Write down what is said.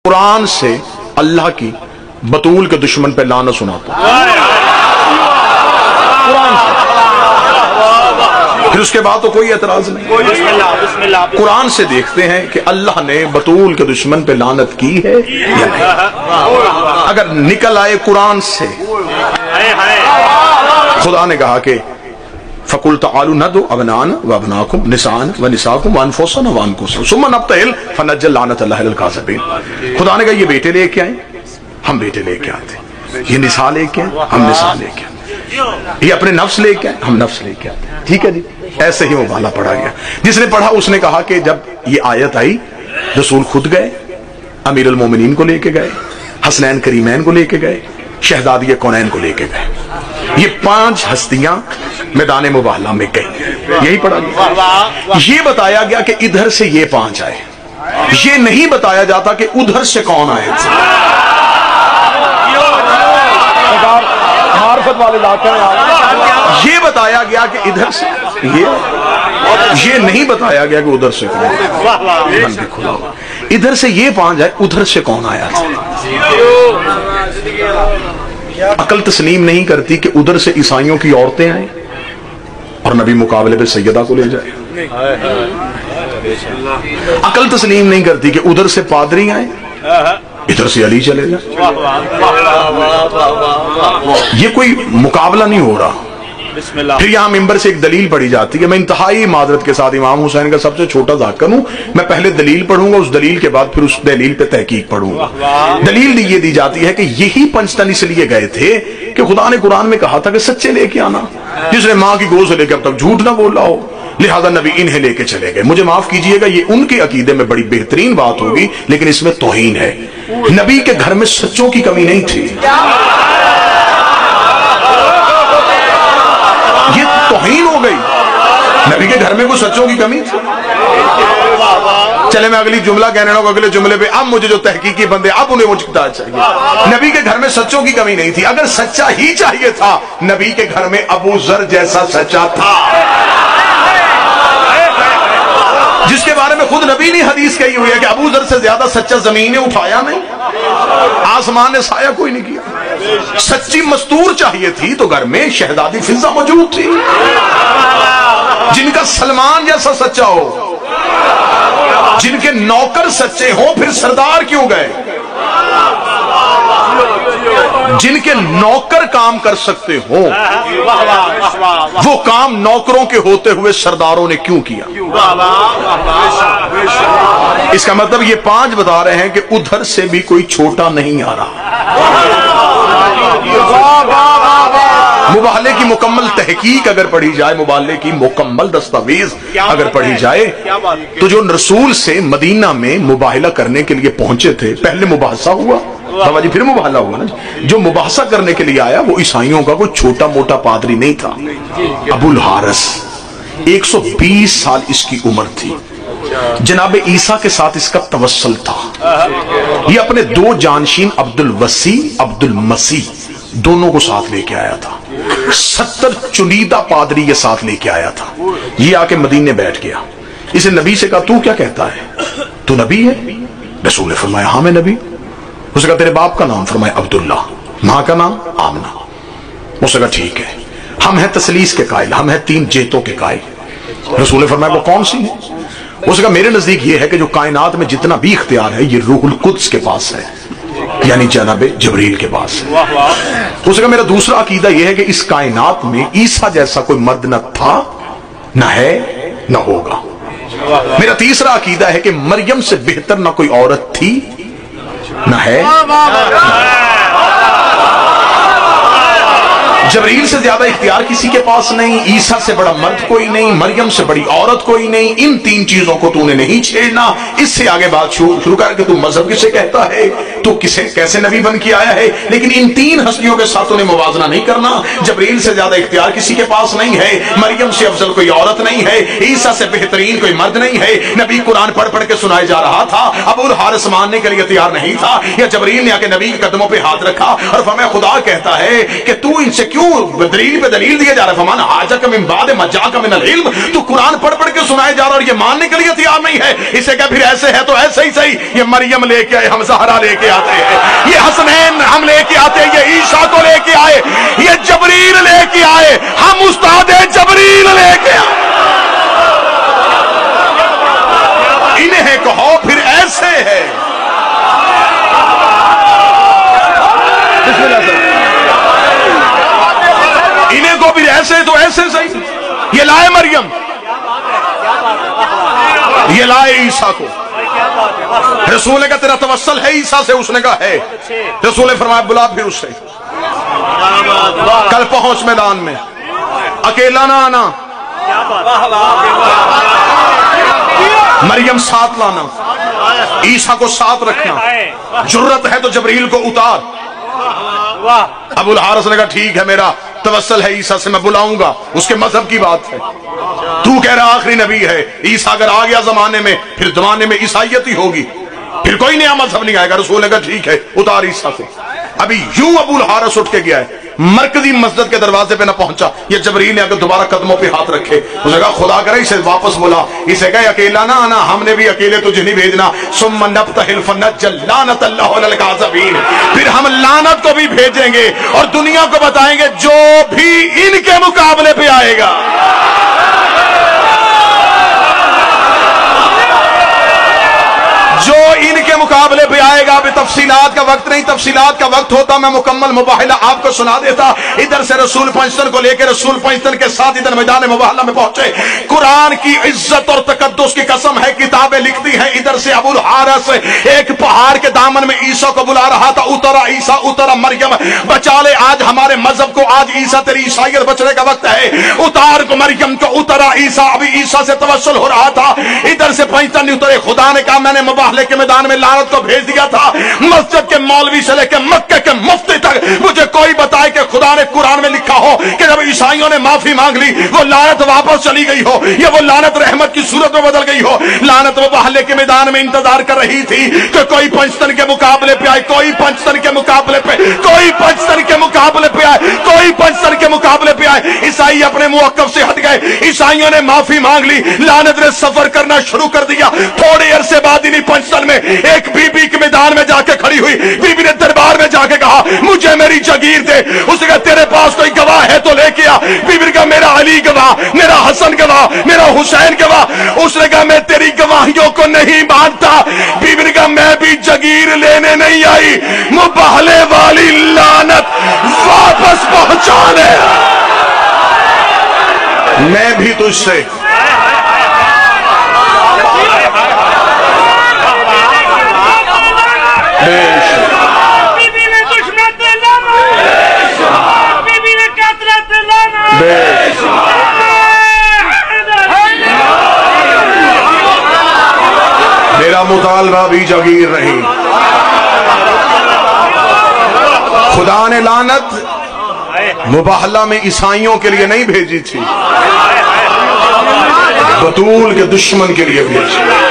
कुरान से अल्लाह की बतूल के दुश्मन पे लानत सुनाता कुरान से, फिर उसके बाद तो कोई एतराज नहीं। कुरान से देखते हैं कि अल्लाह ने बतूल के दुश्मन पे लानत की है या नहीं। अगर निकल आए कुरान से, खुदा ने कहा कि फकुल तालू नदु अबनान व अबनाकुम निसान व निसाकुम व अनफुसन व अनकुसुम सुम्मा नब्तहिल फनज्जल लानत अल्लाह अल काज़िबीन। खुदा ने कहा ये बेटे लेके आए, हम बेटे लेके आते, ये निसा लेके आए, हम निसा लेके आते, ये अपने नफ्स लेके आए, हम नफ्स लेके आते। ठीक है जी, ऐसे ही मुबाला पढ़ा गया। जिसने पढ़ा उसने कहा कि जब ये आयत आई रसूल खुद गए, अमीर अल मोमिनीन को लेके गए, हसनैन करीमैन को लेके गए, शहजादी कौनैन को लेके गए। ये 5 हस्तियां मैदान मुबाहला में गई, यही पढ़ा गया। ये बताया गया कि इधर से ये 5 आए, ये नहीं बताया जाता कि उधर से कौन आए थे। मार्फत वाले इलाके में ये बताया गया कि इधर से ये नहीं बताया गया कि उधर से कौन। इधर से ये 5 आए, उधर से कौन आया था। अकल तस्लीम नहीं करती कि उधर से ईसाइयों की औरतें आए और नबी मुकाबले पे सैयदा को ले जाए। अकल तस्लीम नहीं करती कि उधर से पादरी आए, इधर से अली चले जाए। ये कोई मुकाबला नहीं हो रहा। फिर यहां मिंबर से एक दलील पढ़ी जाती है। मैं इंतहाई माजरत के साथ इमाम हुसैन का सबसे छोटा जाकर हूं, मैं पहले दलील पढ़ूंगा, उस दलील के बाद फिर उस दलील पे तहकीक पढ़ूंगा। दलील ये दी जाती है कि यही पंचतन इसलिए गए थे कि खुदा ने कुरान में कहा था कि सच्चे लेके आना, जिसने मां की गोद से लेकर अब तक झूठ ना बोला हो, लिहाजा नबी इन्हें लेके चले गए। मुझे माफ कीजिएगा, ये उनके अकीदे में बड़ी बेहतरीन बात होगी, लेकिन इसमें तौहीन है। नबी के घर में सच्चों की कमी नहीं थी, ये तौहीन हो गई। नबी के घर में कोई सच्चों की कमी थी। चले मैं अगली जुमला कहने लगा, अगले जुमले पे अब मुझे जो तहकीकी बंदे अब उन्हें मुझता चाहिए। नबी के घर में सच्चों की कमी नहीं थी। अगर सच्चा ही चाहिए था, नबी के घर में अबू जर जैसा सच्चा था, जिसके बारे में खुद नबी ने हदीस कही हुई है कि अबू जर से ज्यादा सच्चा जमीन ने उठाया नहीं, आसमान ने साया कोई नहीं किया। सच्ची मस्तूर चाहिए थी तो घर में शहजादी फिजा मौजूद थी, जिनका सलमान जैसा सच्चा हो, जिनके नौकर सच्चे हो, फिर सरदार क्यों गए। जिनके नौकर काम कर सकते हो, वो काम नौकरों के होते हुए सरदारों ने क्यों किया। इसका मतलब ये 5 बता रहे हैं कि उधर से भी कोई छोटा नहीं आ रहा। मुबाहले की मुकम्मल तहकीक अगर पढ़ी जाए, मुबाहले की मुकम्मल दस्तावेज अगर पढ़ी जाए, तो जो रसूल से मदीना में मुबाहला करने के लिए पहुंचे थे, पहले मुबाहसा हुआ, बाबा जी फिर मुबाहला हुआ ना। जो मुबाहसा करने के लिए आया वो ईसाइयों का कोई छोटा मोटा पादरी नहीं था। अबुल हारिस 120 साल इसकी उम्र थी। जनाब ईसा के साथ इसका तवस्सुल था। ये अपने 2 जानशीन अब्दुल वसी अब्दुल मसीह दोनों को साथ लेके आया था। 70 चुनीदा पादरी ये साथ लेके आया था। ये आके मदीने बैठ गया। इसे नबी से कहा, तू क्या कहता है, तू नबी है। रसूल ने फरमाया, हाँ मैं नबी। उसने कहा, तेरे बाप का नाम। फरमाया, अब्दुल्ला। मां का नाम, आमना। उसने कहा, ठीक है, हम हैं तसलीस के कायल, हम हैं 3 जेतों के कायल। रसूल ने फरमाया, वो कौन सी है। उसने कहा, मेरे नजदीक ये है कि जो कायनात में जितना भी इख्तियार है, ये रूहुल कुद्स के पास है, यानी जनाब जबरील के पास है। उसने कहा, मेरा दूसरा अकीदा यह है कि इस कायनात में ईसा जैसा कोई मर्द न था, न है, न होगा। मेरा तीसरा अकीदा है कि मरियम से बेहतर न कोई औरत थी, न है, जबरील से ज्यादा इख्तियार किसी के पास नहीं, ईसा से बड़ा मर्द कोई नहीं, मरियम से बड़ी औरत कोई नहीं। इन 3 चीजों को तूने नहीं छेड़ना। इससे आगे बात शुरू करके तू मजहब किसे कहता है, तू किसे कैसे नबी बन के आया है, लेकिन इन 3 हस्तियों के साथ तूने मुवाजना नहीं करना। जबरील से ज्यादा इख्तियार किसी के पास नहीं है, मरियम से अफजल कोई औरत नहीं है, ईसा से बेहतरीन कोई मर्द नहीं है। नबी कुरान पढ़ पढ़ के सुनाए जा रहा था, अबूल हारिस मानने के लिए तैयार नहीं था, या जबरील ने आके नबी के कदमों पे हाथ रखा और फरमाया, खुदा कहता है कि तू इनसे क्यों क्यों दलील पे दलील दिए जा रहे? फमान हाजक मिन बाद मजाक मिनल इल्म, तू कुरान पढ़ पढ़ के सुनाए जा रहा और ये मानने के लिए तैयार नहीं है। इसे क्या फिर ऐसे है तो ऐसे ही सही, ये मरियम लेके आए, हम ज़हरा लेके आते हैं, ये हसनैन हम लेके आते हैं, ये ईसा को लेके आए, ये जबरील लेके आए, हम उस्ताद जबरील लेके आए। इन्हें कहो फिर ऐसे है। इन्हें को फिर ऐसे तो ऐसे सही। ये लाए मरियम, ये लाए ईसा को। रसूल ने कहा तेरा तवस्सल है ईसा से? उसने कहा है। रसूल ने फरमाया बुला फिर उससे, कल पहुंच मैदान में, अकेला ना आना, मरियम साथ लाना, ईसा को साथ रखना, जुर्रत है तो जबरील को उतार। अबुल हारिस ने कहा ठीक है, मेरा तवस्सल है ईसा से, मैं बुलाऊंगा, उसके मजहब की बात है। तू कह रहा आखिरी नबी है, ईसा अगर आ गया जमाने में, फिर जमाने में ईसाइयत ही होगी, फिर कोई नया मजहब नहीं आएगा। रसूल ने कहा ठीक है, उतार ईसा को। अभी यूं अबुल हारिस उठ के गया है, मरकजी मस्जिद के दरवाजे पे ना पहुंचा, ये जबरील ने अगर दोबारा कदमों पे हाथ रखे, उसने कहा खुदा करे इसे वापस बुला, इसे कहे अकेला ना आना, हमने भी अकेले तुझे नहीं भेजना। सुम्मा नब्तहिल फनज्जल लानतल्लाहु अलल काज़िबीन, फिर हम लानत को भी भेजेंगे और दुनिया को बताएंगे जो भी इनके मुकाबले पे आएगा। जो इनके मुकाबले पे आएगा। अभी तफसीलात का वक्त नहीं, तफसीलात का वक्त होता मैं मुकम्मल मुबाहिला आपको सुना देता। इधर से रसूल पंचतन को लेकर रसूल पंचतन के साथ इधर मैदान मुबाहिला में पहुंचे। कुरान की इज्जत और तकद्दुस की कसम है, किताबें लिखती हैं। इधर से अबुल हारिस एक पहाड़ के दामन में ईसा को बुला रहा था, उतरा ईसा, उतरा मरियम, बचा ले आज हमारे मजहब को, आज ईसा तेरी ईसाइयत बचने का वक्त है, उतार को मरियम को, उतरा ईसा। अभी ईसा से तवस्सुल हो रहा था, इधर से पंचतन नहीं उतरे। खुदा ने कहा मैंने मुबाहले के मैदान में लानत को भेज दिया था। मस्जिद के मौलवी से लेकर मक्के के मुफ्ती तक मुझे कोई बताए कि खुदा ने कुरान में लिखा हो कि जब ईसाइयों ने माफी मांग ली वो लानत वापस चली गई हो, या वो लानत रहमत की सूरत में बदल गई हो। लानत मुबाहले के मैदान में इंतजार कर रही थी कि कोई पंचतन के मुकाबले पे आए, कोई पंचतन के मुकाबले पे, कोई पंचतन के मुकाबले पे आए, कोई पंचतन के मुकाबले पे आए। ईसाई अपने मुवक्कफ से हट गए, ईसाइयों ने माफी मांग ली, लानत ने सफर करना शुरू कर दिया। थोड़े अरसे बाद इन्हीं पंचतन में एक बीबी के मैदान में जाके खड़ी हुई। बीबी ने दरबार में जाके कहा मुझे मेरी जगीर दे। उसने कहा तेरे पास कोई गवाह है तो लेके आ। बीबी ने कहा मेरा अली गवाह, मेरा हसन गवाह, मेरा हुसैन गवाह। उसने कहा मैं तेरी गवाहियों को नहीं मानता। बीबी ने कहा मैं भी जगीर लेने नहीं आई, मुबाहले वाली लानत वापस पहुंचाने मैं भी तुझसे। बीबी ने दुश्मन पे लाना, बीबी ने कातला पे लाना। मेरा मुतालबा भी जगीर रही। खुदा ने लानत मुबाहला में ईसाइयों के लिए नहीं भेजी थी, बतूल के दुश्मन के लिए भेजी।